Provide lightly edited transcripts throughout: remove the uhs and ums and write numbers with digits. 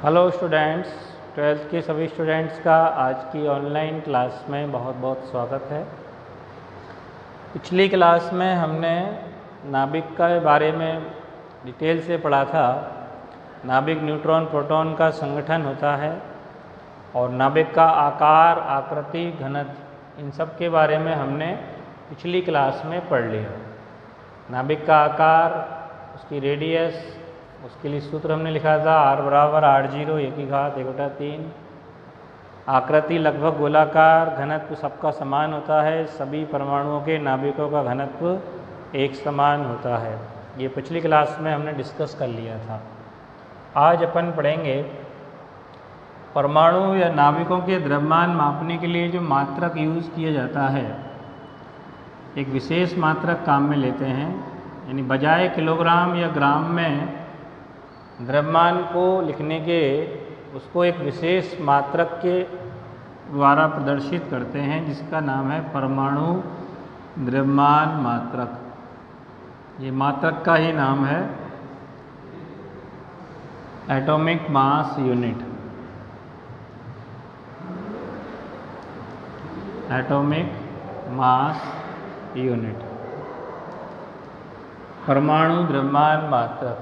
Hello students, twelfth के सभी students का आज की ऑनलाइन क्लास में बहुत बहुत स्वागत है। पिछली क्लास में हमने नाभिक के बारे में डिटेल से पढ़ा था। नाभिक न्यूट्रॉन प्रोटॉन का संगठन होता है और नाभिक का आकार, आकृति, घनत्व, इन सब के बारे में हमने पिछली क्लास में पढ़ लिया। नाभिक का आकार, उसकी रेडियस, उसके लिए सूत्र हमने लिखा था R बराबर R0 1/3। आकृति लगभग गोलाकार, घनत्व सबका समान होता है। सभी परमाणुओं के नाभिकों का घनत्व एक समान होता है। ये पिछली क्लास में हमने डिस्कस कर लिया था। आज अपन पढ़ेंगे परमाणु या नाभिकों के द्रव्यमान मापने के लिए जो मात्रक यूज़ किया जाता है, एक विशेष मात्रक काम में लेते हैं। यानी बजाय किलोग्राम या ग्राम में द्रव्यमान को लिखने के उसको एक विशेष मात्रक के द्वारा प्रदर्शित करते हैं, जिसका नाम है परमाणु द्रव्यमान मात्रक। ये मात्रक का ही नाम है atomic mass unit. Atomic mass unit, परमाणु द्रव्यमान मात्रक।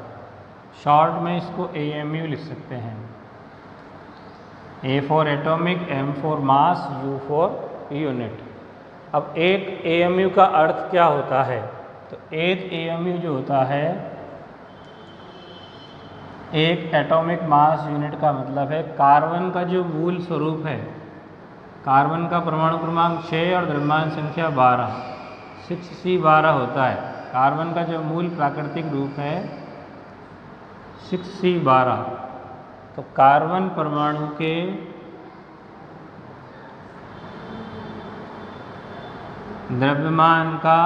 शॉर्ट में इसको AMU लिख सकते हैं। A for atomic, M for mass, U for unit. अब एक AMU का अर्थ क्या होता है? तो एक AMU जो होता है, एक एटॉमिक मास यूनिट का मतलब है कार्बन का जो मूल स्वरूप है, कार्बन का परमाणु क्रमांक 6 और द्रव्यमान संख्या 12, 6C12 होता है। कार्बन का जो मूल प्राकृतिक रूप है 6C12। तो कार्बन परमाणु के द्रव्यमान का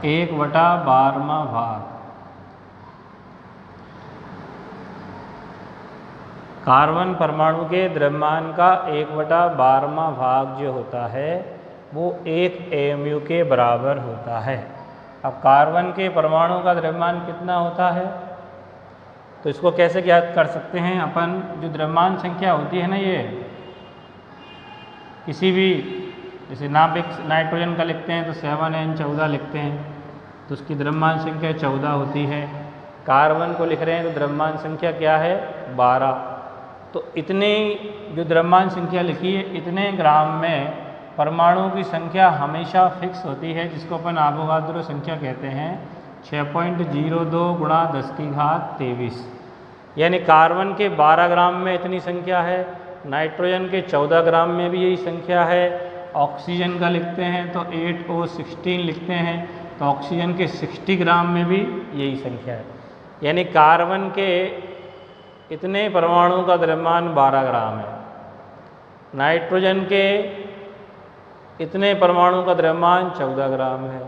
1/12वां भाग। कार्बन परमाणु के द्रव्यमान का 1/12वां भाग जो होता है वो एक AMU के बराबर होता है। अब कार्बन के परमाणु का द्रव्यमान कितना होता है, तो इसको कैसे ज्ञात कर सकते हैं अपन? जो द्रव्यमान संख्या होती है ना, ये किसी भी, जैसे नाभिक नाइट्रोजन का लिखते हैं तो 7N14 लिखते हैं, तो उसकी द्रव्यमान संख्या 14 होती है। कार्बन को लिख रहे हैं तो द्रव्यमान संख्या क्या है? 12। तो इतने जो द्रव्यमान संख्या लिखी है, इतने ग्राम में परमाणुओं की संख्या हमेशा फिक्स होती है, जिसको अपन आवोगाद्रो संख्या कहते हैं। 6.02 × 10⁻23। यानी कार्बन के 12 ग्राम में इतनी संख्या है, नाइट्रोजन के 14 ग्राम में भी यही संख्या है। ऑक्सीजन का लिखते हैं तो 8O16 लिखते हैं, तो ऑक्सीजन के 60 ग्राम में भी यही संख्या है। यानी कार्बन के इतने परमाणुओं का द्रव्यमान 12 ग्राम है। नाइट्रोजन के इतने परमाणु का द्रव्यमान 14 ग्राम है।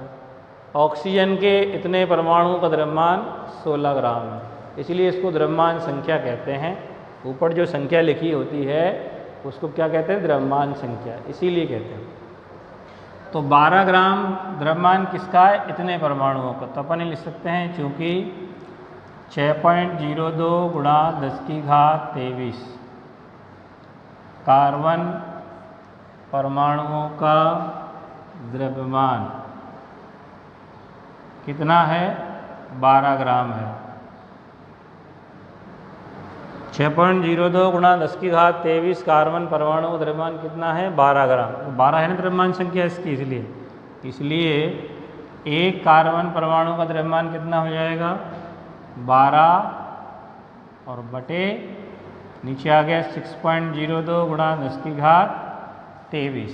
ऑक्सीजन के इतने परमाणु का द्रव्यमान 16 ग्राम है। इसलिए इसको द्रव्यमान संख्या कहते हैं। ऊपर जो संख्या लिखी होती है उसको क्या कहते हैं? द्रव्यमान संख्या, इसीलिए कहते हैं। तो 12 ग्राम द्रव्यमान किसका है? इतने परमाणुओं का। तो अपन लिख सकते हैं, चूँकि 6.02 × 10⁻23 कार्बन परमाणुओं का द्रव्यमान कितना है? 12 ग्राम है। 6.02 × 10⁻23 कार्बन परमाणु का द्रव्यमान कितना है? 12 ग्राम। 12 है ना द्रव्यमान संख्या इसकी, इसलिए एक कार्बन परमाणु का द्रव्यमान कितना हो जाएगा? 12 और बटे नीचे आ गया 6.02 × 10⁻23।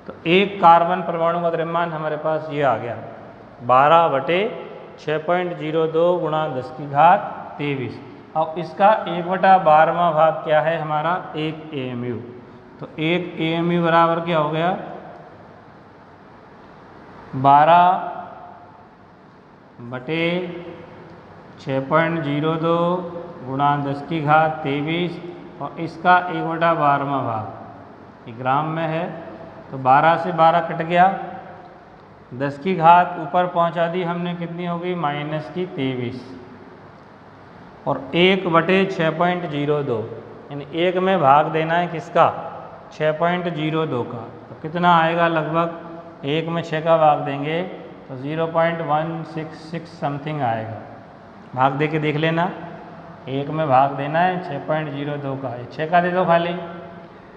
तो एक कार्बन परमाणु का द्रव्यमान हमारे पास ये आ गया 12/6.02 × 10⁻23। अब इसका 1/12वां भाग क्या है हमारा? एक AMU। तो एक AMU बराबर क्या हो गया? 12/6.02 × 10⁻23 और इसका 1/12वां भाग, ये ग्राम में है तो 12 से 12 कट गया, 10 की घात ऊपर पहुंचा दी हमने, कितनी हो गई -23। और 1/6.02, यानी 1 में भाग देना है किसका, 6.02 का। तो कितना आएगा, लगभग 1 में 6 का भाग देंगे तो 0.166 समथिंग आएगा। भाग दे के देख लेना, 1 में भाग देना है 6.02 का, 6 का दे दो खाली,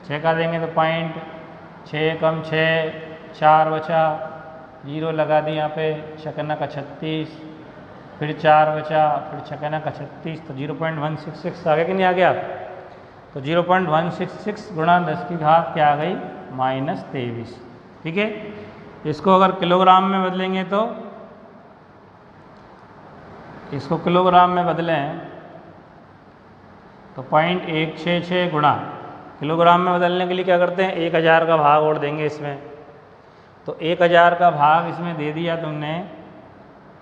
6 का देंगे तो 0.6 कम 6 4 बचा, 0 लगा दी यहाँ पे, 6 का 36, फिर 4 बचा, फिर 6 का 36, तो 0.166 आ गया कि नहीं आ गया। तो 0.166 गुणा 10 की घात क्या आ गई, -23। ठीक है, इसको अगर किलोग्राम में बदलेंगे तो, इसको किलोग्राम में बदलें तो 0.166 गुणा, किलोग्राम में बदलने के लिए क्या करते हैं, 1000 का भाग और देंगे इसमें। तो 1000 का भाग इसमें दे दिया तुमने,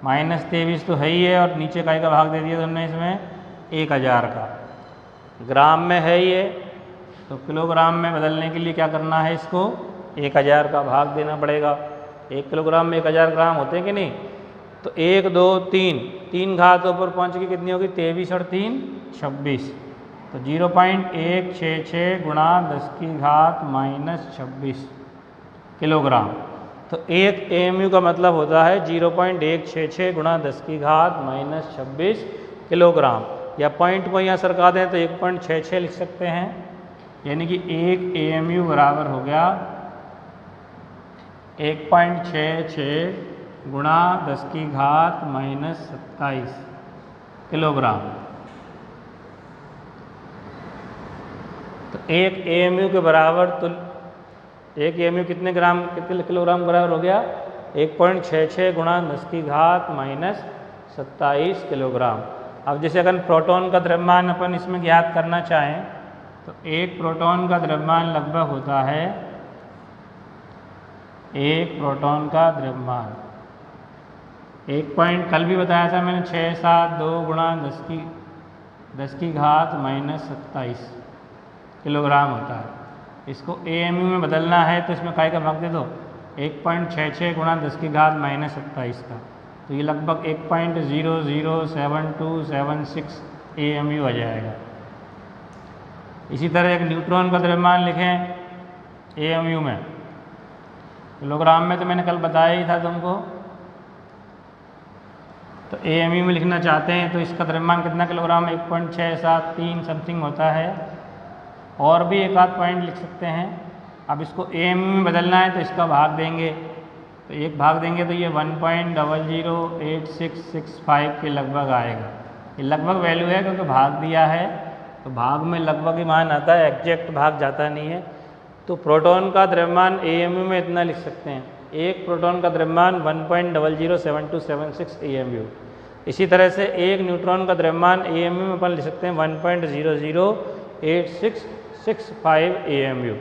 -23 तो है ही है, और नीचे का भाग दे दिया तुमने इसमें 1000 का। ग्राम में है ये, तो किलोग्राम में बदलने के लिए क्या करना है, इसको 1000 का भाग देना पड़ेगा। 1 किलोग्राम में 1000 ग्राम होते हैं कि नहीं। तो 1 2 3 घातों पर पहुँच के कितनी होगी, 23 और 3 26। तो 0.166 गुणा 10 की घात -26 किलोग्राम। तो 1 AMU का मतलब होता है 0.166 गुणा 10 की घात -26 किलोग्राम। या पॉइंट को यहाँ सरका दें तो 1.66 लिख सकते हैं, यानी कि 1 AMU बराबर हो गया 1.66 गुणा 10 की घात -27 किलोग्राम। तो 1 AMU के बराबर, तो 1 AMU कितने ग्राम, कितने किलोग्राम बराबर हो गया, 1.66 गुणा 10 की घात -27 किलोग्राम। अब जैसे अगर प्रोटॉन का द्रव्यमान अपन इसमें ज्ञात करना चाहें, तो 1 प्रोटॉन का द्रव्यमान लगभग होता है, 1 प्रोटॉन का द्रव्यमान 1 पॉइंट कल भी बताया था मैंने, 672 गुणा 10 की घात -27 किलोग्राम होता है। इसको AMU में बदलना है तो इसमें काय का भाग दे दो, 1.66 गुणा 10 की घात -27 का। तो ये लगभग 1.007276 AMU आ जाएगा। इसी तरह एक न्यूट्रॉन का द्रव्यमान लिखें AMU में, किलोग्राम में तो मैंने कल बताया ही था तुमको। तो AMU में लिखना चाहते हैं तो इसका द्रव्यमान कितना किलोग्राम, 1.673 समथिंग होता है। और भी एक आध पॉइंट लिख सकते हैं। अब इसको AMU में बदलना है तो इसका भाग देंगे, तो एक भाग देंगे तो ये 1.008665 के लगभग आएगा। ये लगभग वैल्यू है क्योंकि भाग दिया है, तो भाग में लगभग ही मान आता है, एग्जैक्ट भाग जाता नहीं है। तो प्रोटॉन का द्रव्यमान AMU में इतना लिख सकते हैं, एक प्रोटॉन का द्रव्यमान 1.007276 AMU। इसी तरह से एक न्यूट्रॉन का द्रव्यमान AMU में अपन लिख सकते हैं 1.008665 AMU।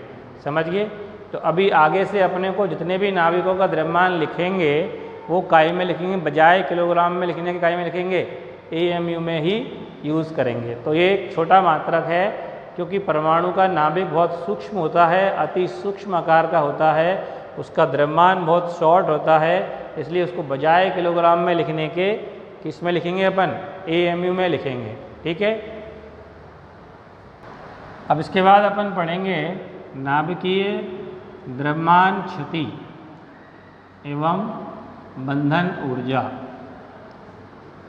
समझ गए। तो अभी आगे से अपने को जितने भी नाभिकों का द्रव्यमान लिखेंगे वो काय में लिखेंगे, बजाय किलोग्राम में लिखने के काय में लिखेंगे, AMU में ही यूज़ करेंगे। तो ये एक छोटा मात्रक है, क्योंकि परमाणु का नाभिक बहुत सूक्ष्म होता है, अति सूक्ष्म आकार का होता है, उसका द्रव्यमान बहुत शॉर्ट होता है, इसलिए उसको बजाय किलोग्राम में लिखने के किस में लिखेंगे अपन, AMU में लिखेंगे। ठीक है। अब इसके बाद अपन पढ़ेंगे नाभिकीय द्रव्यमान क्षति एवं बंधन ऊर्जा।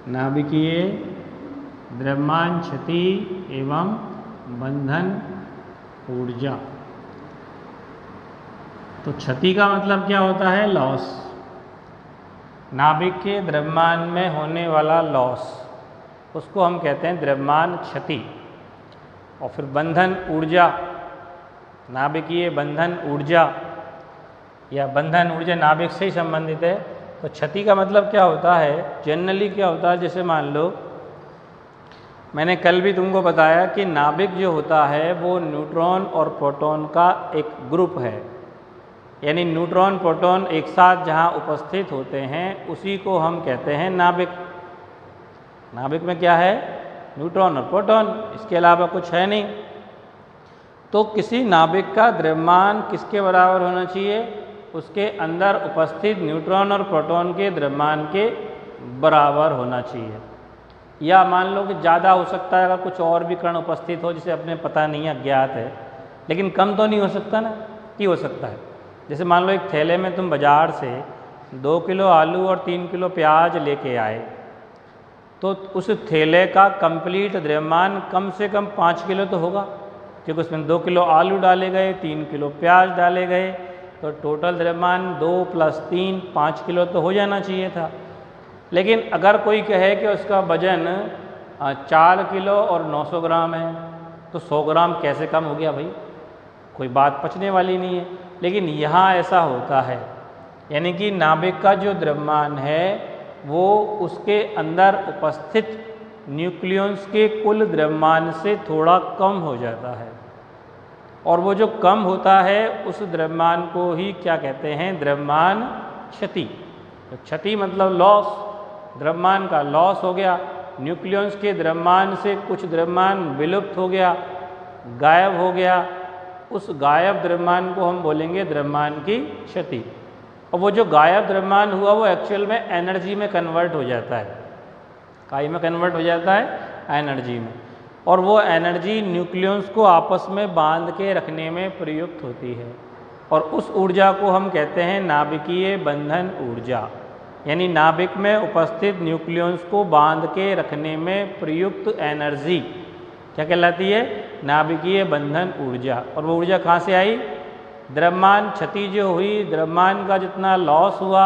नाभिकीय द्रव्यमान क्षति एवं बंधन ऊर्जा। तो क्षति का मतलब क्या होता है, लॉस। नाभिक के द्रव्यमान में होने वाला लॉस, उसको हम कहते हैं द्रव्यमान क्षति। और फिर बंधन ऊर्जा, नाभिकीय बंधन ऊर्जा या बंधन ऊर्जा नाभिक से ही संबंधित है। तो क्षति का मतलब क्या होता है, जनरली क्या होता है, जैसे मान लो मैंने कल भी तुमको बताया कि नाभिक जो होता है वो न्यूट्रॉन और प्रोटॉन का एक ग्रुप है, यानी न्यूट्रॉन प्रोटॉन एक साथ जहाँ उपस्थित होते हैं उसी को हम कहते हैं नाभिक। नाभिक में क्या है, न्यूट्रॉन और प्रोटॉन, इसके अलावा कुछ है नहीं। तो किसी नाभिक का द्रव्यमान किसके बराबर होना चाहिए, उसके अंदर उपस्थित न्यूट्रॉन और प्रोटॉन के द्रव्यमान के बराबर होना चाहिए। या मान लो कि ज़्यादा हो सकता है अगर कुछ और भी कण उपस्थित हो जिसे अपने पता नहीं है, अज्ञात है, लेकिन कम तो नहीं हो सकता ना, कि हो सकता है। जैसे मान लो एक थैले में तुम बाज़ार से 2 किलो आलू और 3 किलो प्याज लेके आए, तो उस थैले का कंप्लीट द्रव्यमान कम से कम 5 किलो तो होगा, क्योंकि उसमें 2 किलो आलू डाले गए, 3 किलो प्याज डाले गए, तो टोटल द्रव्यमान 2 + 3 5 किलो तो हो जाना चाहिए था। लेकिन अगर कोई कहे कि उसका वजन 4 किलो और 900 ग्राम है, तो 100 ग्राम कैसे कम हो गया भाई, कोई बात पचने वाली नहीं है। लेकिन यहाँ ऐसा होता है, यानी कि नाभिक का जो द्रव्यमान है वो उसके अंदर उपस्थित न्यूक्लियॉन्स के कुल द्रव्यमान से थोड़ा कम हो जाता है, और वो जो कम होता है उस द्रव्यमान को ही क्या कहते हैं, द्रव्यमान क्षति। तो क्षति मतलब लॉस, द्रव्यमान का लॉस हो गया, न्यूक्लियॉन्स के द्रव्यमान से कुछ द्रव्यमान विलुप्त हो गया, गायब हो गया, उस गायब द्रव्यमान को हम बोलेंगे द्रव्यमान की क्षति। और वो जो गायब द्रव्यमान हुआ वो एक्चुअल में एनर्जी में कन्वर्ट हो जाता है, काई में कन्वर्ट हो जाता है, एनर्जी में, और वो एनर्जी न्यूक्लियॉन्स को आपस में बांध के रखने में प्रयुक्त होती है, और उस ऊर्जा को हम कहते हैं नाभिकीय बंधन ऊर्जा, यानी नाभिक में उपस्थित न्यूक्लियॉन्स को बांध के रखने में प्रयुक्त एनर्जी क्या कहलाती है, नाभिकीय बंधन ऊर्जा। और वो ऊर्जा कहाँ से आई, द्रव्यमान क्षति जो हुई, द्रव्यमान का जितना लॉस हुआ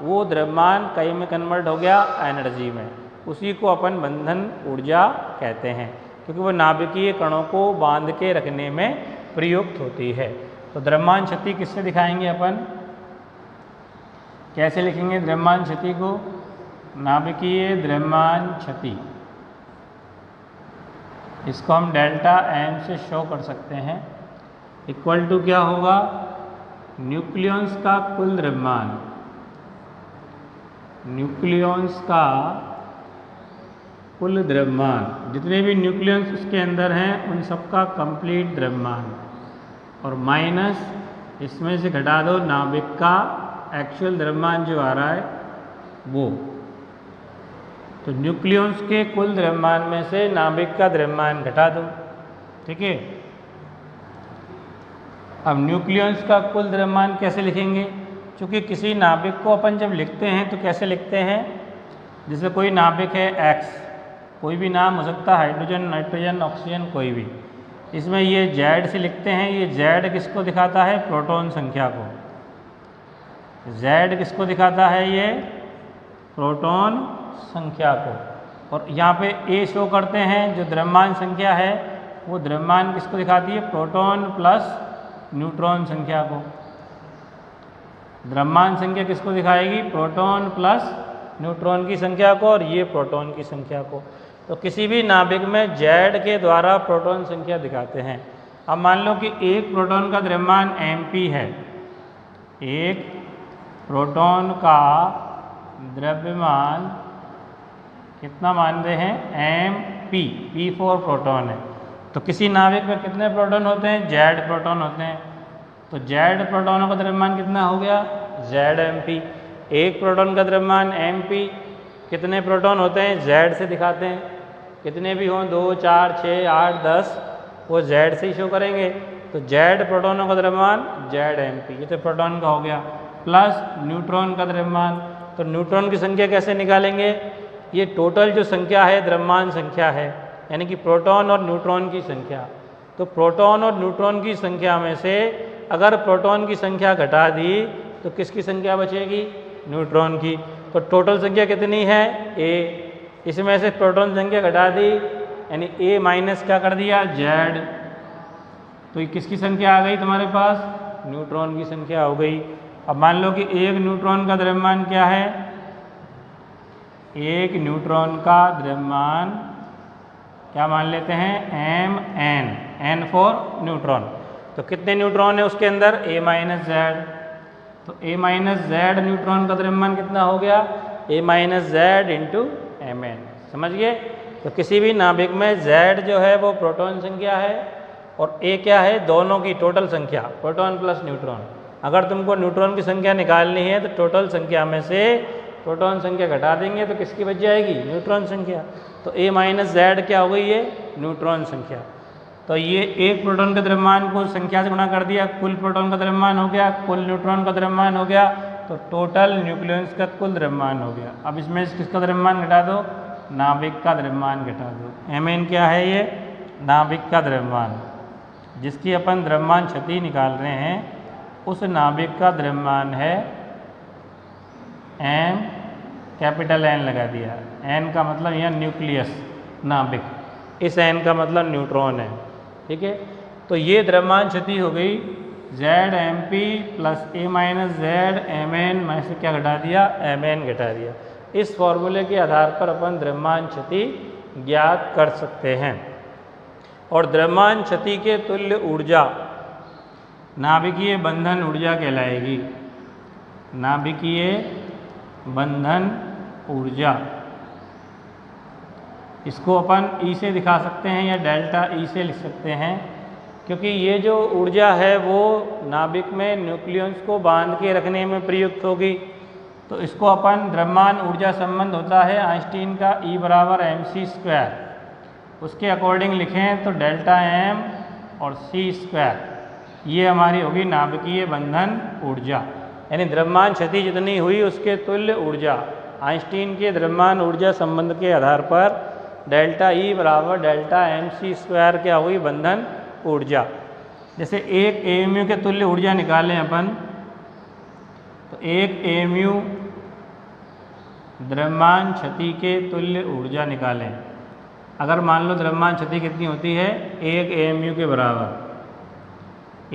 वो द्रव्यमान कई में कन्वर्ट हो गया एनर्जी में, उसी को अपन बंधन ऊर्जा कहते हैं, क्योंकि वो नाभिकीय कणों को बांध के रखने में प्रयुक्त होती है। तो द्रव्यमान क्षति किससे दिखाएंगे अपन, कैसे लिखेंगे द्रव्यमान क्षति को, नाभिकीय द्रव्यमान क्षति, इसको हम डेल्टा एम से शो कर सकते हैं, इक्वल टू क्या होगा, न्यूक्लियॉन्स का कुल द्रव्यमान, न्यूक्लियॉन्स का कुल द्रव्यमान, जितने भी न्यूक्लियॉन्स उसके अंदर हैं उन सबका कंप्लीट द्रव्यमान, और माइनस इसमें से घटा दो नाभिक का एक्चुअल द्रव्यमान जो आ रहा है वो। तो न्यूक्लियॉन्स के कुल द्रव्यमान में से नाभिक का द्रव्यमान घटा दो, ठीक है। अब न्यूक्लियॉन्स का कुल द्रव्यमान कैसे लिखेंगे, क्योंकि किसी नाभिक को अपन जब लिखते हैं तो कैसे लिखते हैं, जैसे कोई नाभिक है X, कोई भी नाम हो सकता है, हाइड्रोजन, नाइट्रोजन, ऑक्सीजन, कोई भी, इसमें ये Z से लिखते हैं, ये Z किसको दिखाता है, प्रोटॉन संख्या को, Z किसको दिखाता है, ये प्रोटॉन संख्या को, और यहाँ पे A शो करते हैं, जो द्रव्यमान संख्या है वो द्रव्यमान किसको दिखाती है, प्रोटॉन प्लस न्यूट्रॉन संख्या को। द्रव्यमान संख्या किसको दिखाएगी, प्रोटॉन प्लस न्यूट्रॉन की संख्या को, और ये प्रोटॉन की संख्या को। तो किसी भी नाभिक में Z के द्वारा प्रोटॉन संख्या दिखाते हैं। अब मान लो कि एक प्रोटॉन का द्रव्यमान mp है, एक प्रोटॉन का द्रव्यमान कितना मान रहे हैं, mp, p4 प्रोटॉन है। तो किसी नाभिक में कितने प्रोटॉन होते हैं, Z प्रोटॉन होते हैं, तो Z प्रोटॉनों का द्रव्यमान कितना हो गया, Zmp। एक प्रोटॉन का द्रव्यमान mp, कितने प्रोटॉन होते हैं, Z से दिखाते हैं, कितने भी हों, 2, 4, 6, 8, 10, वो Z से ही शो करेंगे। तो Z प्रोटॉनों का द्रव्यमान Zmp, ये तो प्रोटॉन का हो गया, प्लस न्यूट्रॉन का द्रव्यमान। तो न्यूट्रॉन की संख्या कैसे निकालेंगे, ये टोटल जो संख्या है द्रव्यमान संख्या है, यानी कि प्रोटॉन और न्यूट्रॉन की संख्या। तो प्रोटॉन और न्यूट्रॉन की संख्या में से अगर प्रोटॉन की संख्या घटा दी तो किसकी संख्या बचेगी, न्यूट्रॉन की। तो टोटल संख्या कितनी है, A, इसमें से प्रोटॉन संख्या घटा दी, यानी A माइनस क्या कर दिया, Z, तो ये किसकी संख्या आ गई तुम्हारे पास, न्यूट्रॉन की संख्या हो गई। अब मान लो कि एक न्यूट्रॉन का द्रव्यमान क्या है, एक न्यूट्रॉन का द्रव्यमान क्या मान लेते हैं, Mn, N फॉर न्यूट्रॉन। तो कितने न्यूट्रॉन है उसके अंदर, A माइनस Z, तो A माइनस Z न्यूट्रॉन का द्रव्यमान कितना हो गया, A minus Z into Mn, समझ गए। तो किसी भी नाभिक में Z जो है वो प्रोटॉन संख्या है और A क्या है, दोनों की टोटल संख्या, प्रोटॉन प्लस न्यूट्रॉन। अगर तुमको न्यूट्रॉन की संख्या निकालनी है तो टोटल संख्या में से प्रोटॉन संख्या घटा देंगे तो किसकी बच जाएगी, न्यूट्रॉन संख्या। तो A माइनस जेड क्या हो गई, ये न्यूट्रॉन संख्या। तो ये एक प्रोटॉन के द्रव्यमान को संख्या से गुणा कर दिया, कुल प्रोटॉन का द्रव्यमान हो गया, कुल न्यूट्रॉन का द्रव्यमान हो गया, तो टोटल न्यूक्लियस का कुल द्रव्यमान हो गया। अब इसमें से किसका द्रव्यमान घटा दो, नाभिक का द्रव्यमान घटा दो। Mn क्या है, ये नाभिक का द्रव्यमान, जिसकी अपन द्रव्यमान क्षति निकाल रहे हैं, उस नाभिक का द्रव्यमान है M, कैपिटल N लगा दिया। N का मतलब यह न्यूक्लियस नाभिक, इस N का मतलब न्यूट्रॉन है, ठीक है। तो ये द्रव्यमान क्षति हो गई ZMP plus A minus Z Mn में से क्या घटा दिया, Mn घटा दिया। इस फॉर्मूले के आधार पर अपन द्रव्यमान क्षति ज्ञात कर सकते हैं। और द्रव्यमान क्षति के तुल्य ऊर्जा नाभिकीय बंधन ऊर्जा कहलाएगी। नाभिकीय बंधन ऊर्जा, इसको अपन E से दिखा सकते हैं या डेल्टा E से लिख सकते हैं, क्योंकि ये जो ऊर्जा है वो नाभिक में न्यूक्लियस को बांध के रखने में प्रयुक्त होगी। तो इसको अपन द्रव्यमान ऊर्जा संबंध होता है आइंस्टीन का E बराबर mc², उसके अकॉर्डिंग लिखें तो डेल्टा M और c², ये हमारी होगी नाभिकीय बंधन ऊर्जा। यानी द्रव्यमान क्षति जितनी हुई उसके तुल्य ऊर्जा आइंस्टीन के द्रव्यमान ऊर्जा संबंध के आधार पर डेल्टा E बराबर डेल्टा mc² क्या हुई, बंधन ऊर्जा। जैसे एक AMU के तुल्य ऊर्जा निकालें अपन, तो एक AMU द्रव्यमान क्षति के तुल्य ऊर्जा निकालें। अगर मान लो द्रव्यमान क्षति कितनी होती है, एक AMU के बराबर,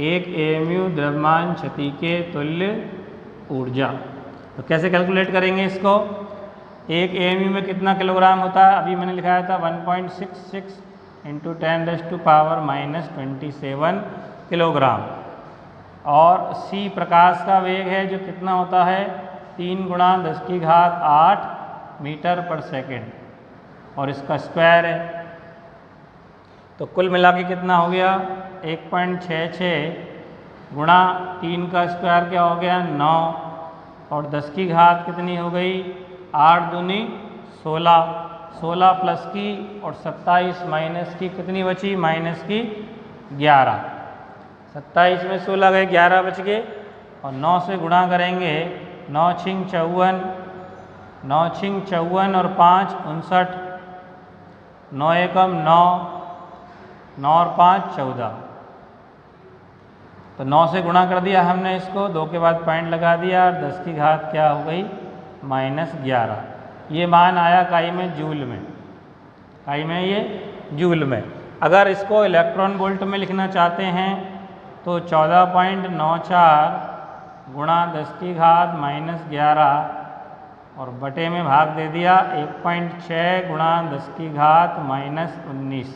एक AMU द्रव्यमान क्षति के तुल्य ऊर्जा। तो कैसे कैलकुलेट करेंगे इसको, एक AMU में कितना किलोग्राम होता है, अभी मैंने लिखाया था 1.66 इंटू 10⁻⁻27 किलोग्राम। और c प्रकाश का वेग है जो कितना होता है, 3 × 10⁸ मीटर पर सेकेंड, और इसका स्क्वायर है। तो कुल मिला के कितना हो गया, 1.66 गुणा 3 का स्क्वायर क्या हो गया, 9, और 10⁻⁻ कितनी हो गई, 8 दूनी 16, 16 प्लस की और 27 माइनस की कितनी बची, माइनस की 11। 27 में 16 गए, 11 बच गए, और 9 से गुणा करेंगे, 9 छिंग 54, 9 छिंग 54 और 5 59, 9 एकम 9, 9 और 5 14। तो 9 से गुणा कर दिया हमने इसको, 2 के बाद पॉइंट लगा दिया, और 10⁻⁻ क्या हो गई, -11। ये मान आया काई में जूल में, काई में ये जूल में। अगर इसको इलेक्ट्रॉन वोल्ट में लिखना चाहते हैं तो 14.94 गुणा 10⁻⁻11 और बटे में भाग दे दिया 1.6 गुणा 10⁻⁻19,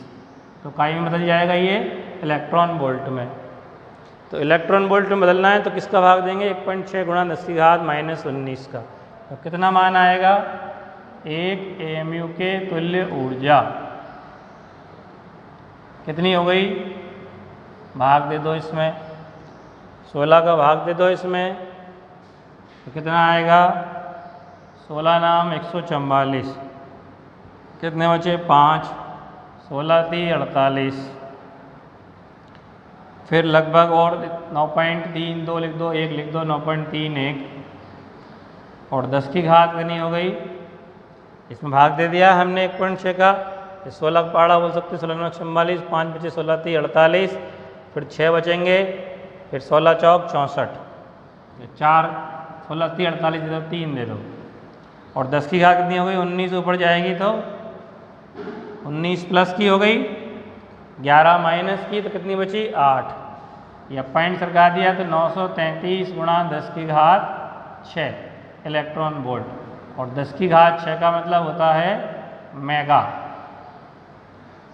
तो काई में बदल जाएगा ये इलेक्ट्रॉन वोल्ट में। तो इलेक्ट्रॉन वोल्ट में बदलना है तो किसका भाग देंगे, 1.6 गुणा 10⁻⁻19 का। तो कितना मान आएगा, एक AMU के तुल्य ऊर्जा कितनी हो गई, भाग दे दो इसमें, 16 का भाग दे दो इसमें, तो कितना आएगा, 16 नाम 144, कितने बचे 5, 16 3 48, फिर लगभग और 9.32 लिख दो, 1 लिख दो, 9.31, और 10⁻⁻ कितनी हो गई, इसमें भाग दे दिया हमने 1.6 का, 16 का पहाड़ा बोल सकते, 16 9 44, 5 बचे 16 3 48, फिर 6 बचेंगे, फिर 16 चौक 64, 4 16 3 48 दे दो, 3 दे दो, और 10⁻⁻ कितनी हो गई, 19 ऊपर जाएगी तो 19 प्लस की हो गई, 11 माइनस की तो कितनी बची 8, या पॉइंट सरका दिया तो 933 गुणा 10⁻6 इलेक्ट्रॉन वोल्ट, और 10⁻6 का मतलब होता है मेगा।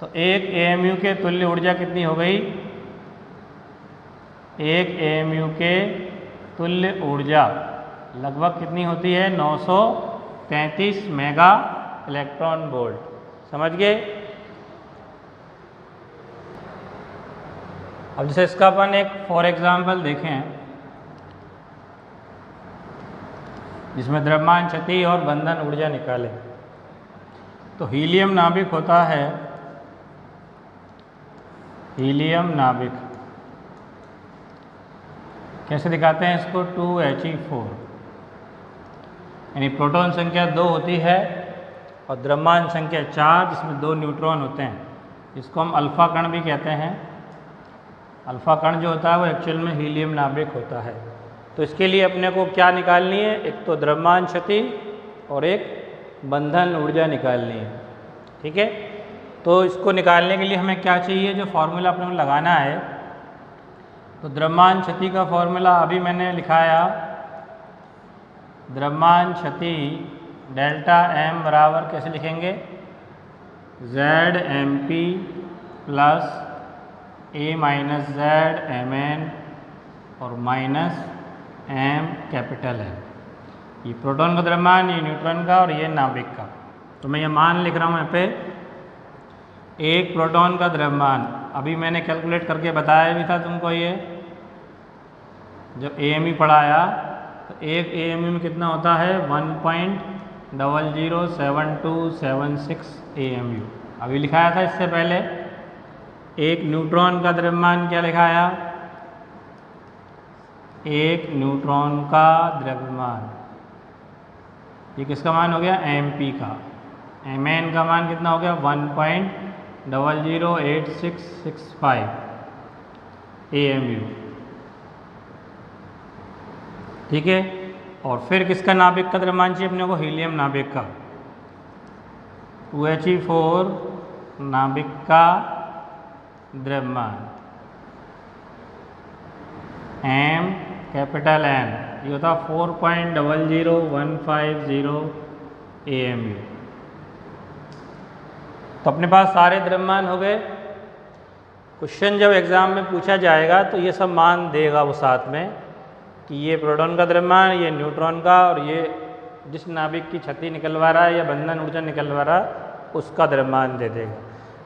तो एक AMU के तुल्य ऊर्जा कितनी हो गई, एक AMU के तुल्य ऊर्जा लगभग कितनी होती है, 933 मेगा इलेक्ट्रॉन वोल्ट। समझ गए। अब जैसे इसका अपन एक फॉर एग्जाम्पल देखें, जिसमें द्रव्यमान क्षति और बंधन ऊर्जा निकालें। तो हीलियम नाभिक होता है, हीलियम नाभिक कैसे दिखाते हैं इसको, 2He4, यानी प्रोटॉन संख्या 2 होती है और द्रव्यमान संख्या 4 जिसमें 2 न्यूट्रॉन होते हैं। इसको हम अल्फा कण भी कहते हैं। अल्फा कण जो होता है वो एक्चुअल में हीलियम नाभिक होता है। तो इसके लिए अपने को क्या निकालनी है, एक तो द्रव्यमान क्षति और एक बंधन ऊर्जा निकालनी है। ठीक है, तो इसको निकालने के लिए हमें क्या चाहिए, जो फॉर्मूला अपने को लगाना है, तो द्रव्यमान क्षति का फॉर्मूला अभी मैंने लिखाया, द्रव्यमान क्षति डेल्टा M बराबर कैसे लिखेंगे, ZMP plus A minus ZMN और माइनस M कैपिटल है। ये प्रोटॉन का द्रव्यमान, ये न्यूट्रॉन का और ये नाभिक का। तो मैं ये मान लिख रहा हूँ यहाँ पे, एक प्रोटॉन का द्रव्यमान अभी मैंने कैलकुलेट करके बताया भी था तुमको, ये जब AME पढ़ाया तो एक AME में कितना होता है 1.007276 AMU। अभी लिखाया था इससे पहले। एक न्यूट्रॉन का द्रव्यमान क्या लिखाया, एक न्यूट्रॉन का द्रव्यमान, ये किसका मान हो गया, MP का। Mn का मान कितना हो गया 1.008665 AMU। ठीक है, और फिर किसका नाभिक का द्रव्यमान चाहिए अपने को, हीलियम नाभिक का, 2He4 नाभिक का द्रव्यमान, M कैपिटल N, ये होता 4.00150 AMU। तो अपने पास सारे द्रव्यमान हो गए। क्वेश्चन जब एग्ज़ाम में पूछा जाएगा तो ये सब मान देगा वो साथ में, कि ये प्रोटॉन का द्रव्यमान, ये न्यूट्रॉन का, और ये जिस नाभिक की क्षति निकलवा रहा है या बंधन ऊर्जा निकलवा रहा है उसका द्रव्यमान दे देगा।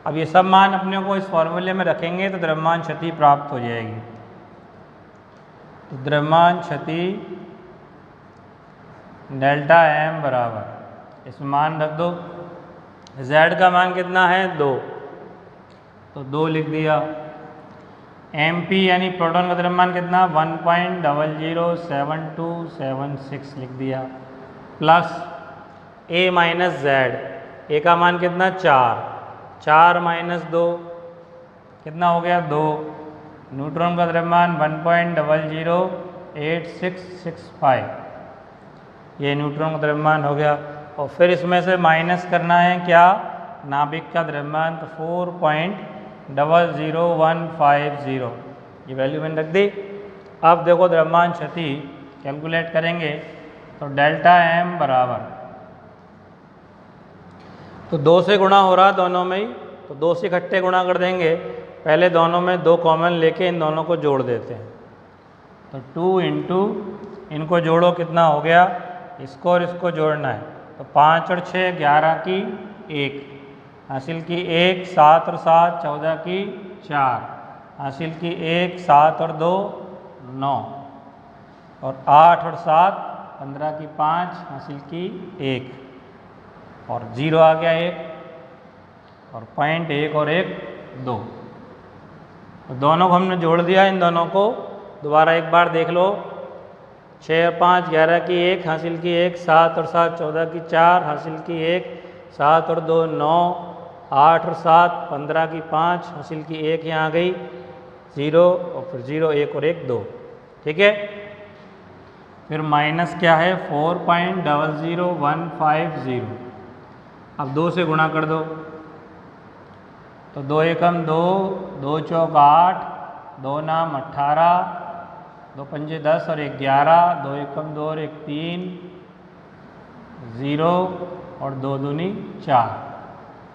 अब ये सब मान अपने को इस फॉर्मूले में रखेंगे तो द्रव्यमान क्षति प्राप्त हो जाएगी। तो द्रव्यमान क्षति डेल्टा M बराबर, इसमें मान रख दो, Z का मान कितना है 2, तो 2 लिख दिया। MP यानी प्रोटॉन का द्रव्यमान कितना 1.007276 लिख दिया, plus A minus Z, A का मान कितना 4, 4 माइनस 2 कितना हो गया 2। न्यूट्रॉन का द्रव्यमान 1.008665, ये न्यूट्रॉन का द्रव्यमान हो गया। और फिर इसमें से माइनस करना है क्या, नाभिक का द्रव्यमान, तो 4.00150, ये वैल्यू मैंने रख दी। अब देखो द्रव्यमान क्षति कैलकुलेट करेंगे तो डेल्टा M बराबर, तो 2 से गुणा हो रहा दोनों में ही, तो 2 से इकट्ठे गुणा कर देंगे। पहले दोनों में 2 कॉमन लेके इन दोनों को जोड़ देते हैं, तो 2 इंटू इनको जोड़ो कितना हो गया, इसको और इसको जोड़ना है, तो 5 और 6 11 की 1 हासिल की 1, 7 और 7 14 की 4 हासिल की 1, 7 और 2 9 और 8 और 7 15 की 5 हासिल की 1 और 0 आ गया 1 और पॉइंट 1 और 1 2। तो दोनों को हमने जोड़ दिया, इन दोनों को दोबारा एक बार देख लो, 6 और 5 11 की 1 हासिल की 1, 7 और 7 14 की 4 हासिल की 1, 7 और 2 9, 8 और 7 15 की 5 हासिल की 1 यहाँ आ गई 0 और फिर 0 1 और 1 2। ठीक है, फिर माइनस क्या है 4.00150, अब 2 से गुणा कर दो, तो 2 एकम 2, 2 चौक 8, 2 नाम 18, 2 पंजे 10 और 1 11, 2 एकम 2 और 1 3, 0 और 2 दूनी 4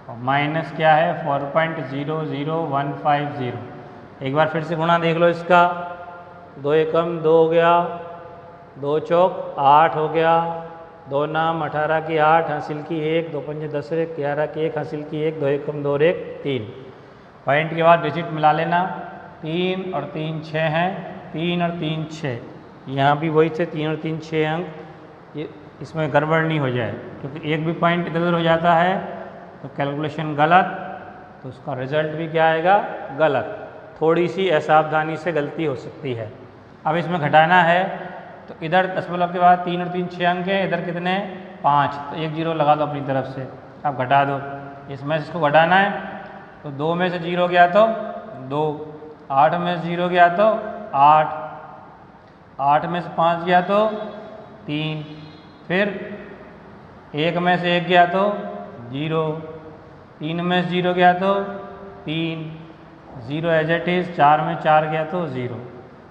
और माइनस क्या है 4.00150। एक बार फिर से गुणा देख लो इसका, 2 एकम 2 हो गया, 2 चौक 8 हो गया, 2 नाम 18 की 8 हासिल की 1, 2 पंजे 10 और 1 11 की 1 हासिल की 1, 2 एकम 2 और 1 3। पॉइंट के बाद डिजिट मिला लेना, 3 और 3 6 हैं, 3 और 3 6, यहाँ भी वही थे 3 और 3 6 अंक, ये इसमें गड़बड़ नहीं हो जाए, क्योंकि एक भी पॉइंट इधर उधर हो जाता है तो कैलकुलेशन गलत, तो उसका रिजल्ट भी क्या आएगा, गलत। थोड़ी सी असावधानी से गलती हो सकती है। अब इसमें घटाना है तो इधर दशमलव के बाद 3 और 3 6 अंक है, इधर कितने 5, तो 1 जीरो लगा दो अपनी तरफ से। अब घटा दो, इसमें से इसको घटाना है तो 2 में से 0 गया तो 2, 8 में से 0 गया तो 8, 8 में से 5 गया तो 3, फिर 1 में से 1 गया तो 0, 3 में से 0 गया तो 3, 0 एज इट इज़, 4 में 4 गया तो 0।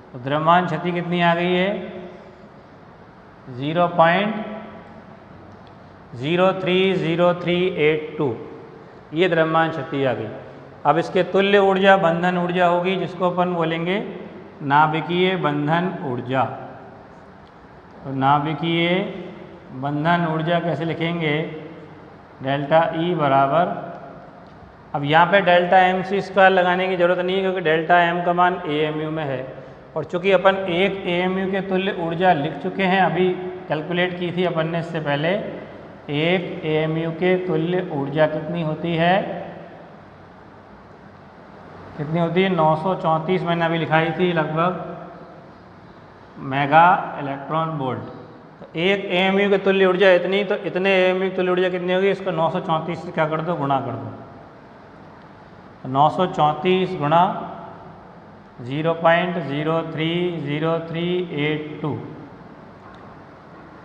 तो द्रव्यमान क्षति कितनी आ गई है, 0.030382, ये द्रव्यमान क्षति आ गई। अब इसके तुल्य ऊर्जा बंधन ऊर्जा होगी, जिसको अपन बोलेंगे नाभिकीय बंधन ऊर्जा। तो नाभिकीय बंधन ऊर्जा कैसे लिखेंगे, डेल्टा ई बराबर, अब यहाँ पे डेल्टा एम सी स्क्वायर लगाने की जरूरत नहीं है क्योंकि डेल्टा एम का मान एएमयू में है, और चूंकि अपन 1 एएमयू के तुल्य ऊर्जा लिख चुके हैं, अभी कैलकुलेट की थी अपन ने इससे पहले। 1 एएमयू के तुल्य ऊर्जा कितनी होती है, कितनी होती है, 934 मैंने अभी लिखाई थी लगभग मेगा इलेक्ट्रॉन वोल्ट। तो 1 एएमयू के तुल्य ऊर्जा इतनी, तो इतने एएमयू की तुल्य ऊर्जा कितनी होगी, इसको 934 से क्या कर दो, गुणा कर दो। 934 गुणा 0.030382,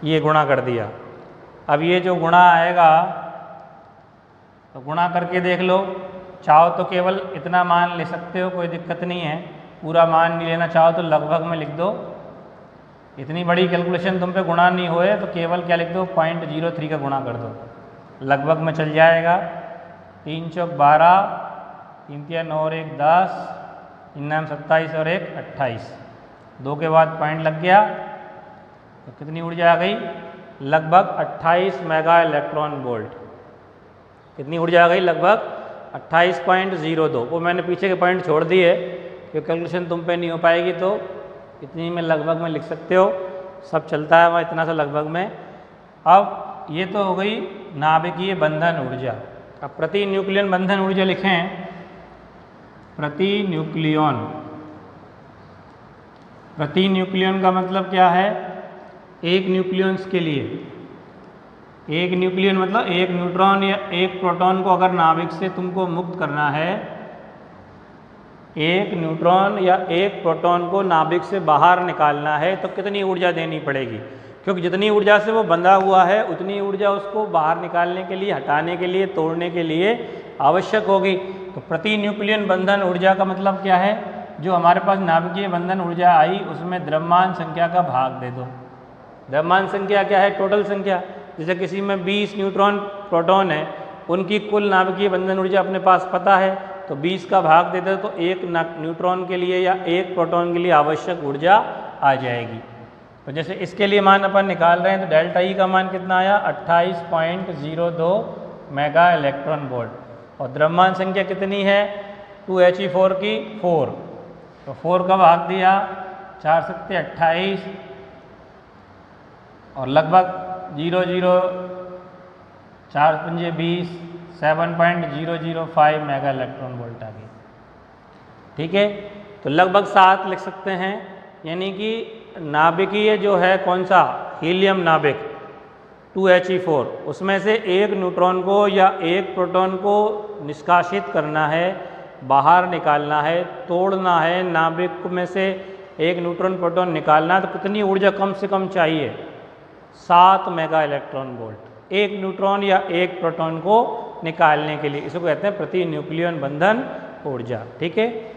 ये गुणा कर दिया। अब ये जो गुणा आएगा तो गुणा करके देख लो, चाहो तो केवल इतना मान ले सकते हो, कोई दिक्कत नहीं है, पूरा मान नहीं लेना, चाहो तो लगभग में लिख दो। इतनी बड़ी कैलकुलेशन तुम पे गुणा नहीं होए तो केवल क्या लिख दो, 0.03 का गुणा कर दो, लगभग में चल जाएगा। 3 चौक 12, 3 तिया 9 और 1 10, 9 27 और 1 28, 2 के बाद पॉइंट लग गया तो कितनी ऊर्जा आ गई, लगभग 28 मेगा इलेक्ट्रॉन वोल्ट। कितनी ऊर्जा आ गई, लगभग 28.02। वो मैंने पीछे के पॉइंट छोड़ दिए क्योंकि कैलकुलेशन तुम पे नहीं हो पाएगी, तो इतनी में लगभग में लिख सकते हो, सब चलता है वहाँ इतना सा लगभग में। अब ये तो हो गई नाभिकीय बंधन ऊर्जा। अब प्रति न्यूक्लियन बंधन ऊर्जा लिखें, प्रति न्यूक्लियन, प्रति न्यूक्लियन का मतलब क्या है, एक न्यूक्लियंस के लिए, एक न्यूक्लियन मतलब एक न्यूट्रॉन या एक प्रोटॉन को अगर नाभिक से तुमको मुक्त करना है, एक न्यूट्रॉन या एक प्रोटॉन को नाभिक से बाहर निकालना है तो कितनी ऊर्जा देनी पड़ेगी, क्योंकि जितनी ऊर्जा से वो बंधा हुआ है उतनी ऊर्जा उसको बाहर निकालने के लिए, हटाने के लिए, तोड़ने के लिए आवश्यक होगी। तो प्रति न्यूक्लियन बंधन ऊर्जा का मतलब क्या है, जो हमारे पास नाभिकीय बंधन ऊर्जा आई उसमें द्रव्यमान संख्या का भाग दे दो। द्रव्यमान संख्या क्या है, टोटल संख्या। जैसे किसी में 20 न्यूट्रॉन प्रोटॉन है, उनकी कुल नाभिकीय बंधन ऊर्जा अपने पास पता है, तो 20 का भाग दे दो तो एक न्यूट्रॉन के लिए या एक प्रोटॉन के लिए आवश्यक ऊर्जा आ जाएगी। तो जैसे इसके लिए मान अपन निकाल रहे हैं तो डेल्टा ई का मान कितना आया, 28.02 मेगा इलेक्ट्रॉन वोल्ट, और द्रव्यमान संख्या कितनी है, 2He4 की 4, तो 4 का भाग दिया, 4 सत्ते 28 और लगभग 4 पंजे 20, 7.005 मेगा इलेक्ट्रॉन वोल्ट आ गई। ठीक है, तो लगभग 7 लिख सकते हैं, यानी कि नाभिकीय जो है कौन सा, हीलियम नाभिक 2He4, उसमें से एक न्यूट्रॉन को या एक प्रोटॉन को निष्कासित करना है, बाहर निकालना है, तोड़ना है, नाभिक में से एक न्यूट्रॉन प्रोटॉन निकालना है, तो कितनी ऊर्जा कम से कम चाहिए, 7 मेगा इलेक्ट्रॉन वोल्ट, एक न्यूट्रॉन या एक प्रोटॉन को निकालने के लिए। इसको कहते हैं प्रति न्यूक्लियन बंधन ऊर्जा। ठीक है।